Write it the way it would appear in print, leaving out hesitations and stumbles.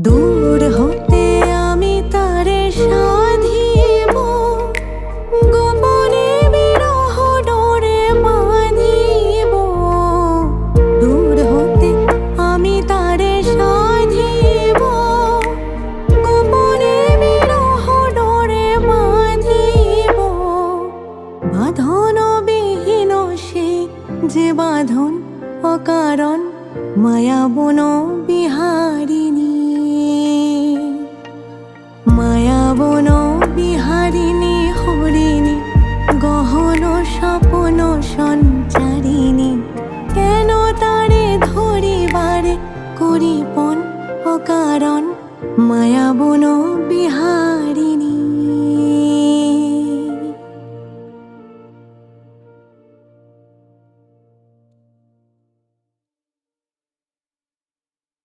দূর হতে আমি তারে সাধিব, গোপনে বিরহ ডোরে বাঁধিব। দূর হতে আমি তারে সাধিব, গোপনে বিরহ ডোরে বাঁধিব। বাঁধন বিহীন সেই যে বাঁধন অকারণ, মায়াবন বিহারিণী। মায়াবন বিহারিণী হরিণী, গহন স্বপন সঞ্চারিণী। কেন তারে ধরিবারে করিপন অকারণ, মায়াবন বিহারিণী।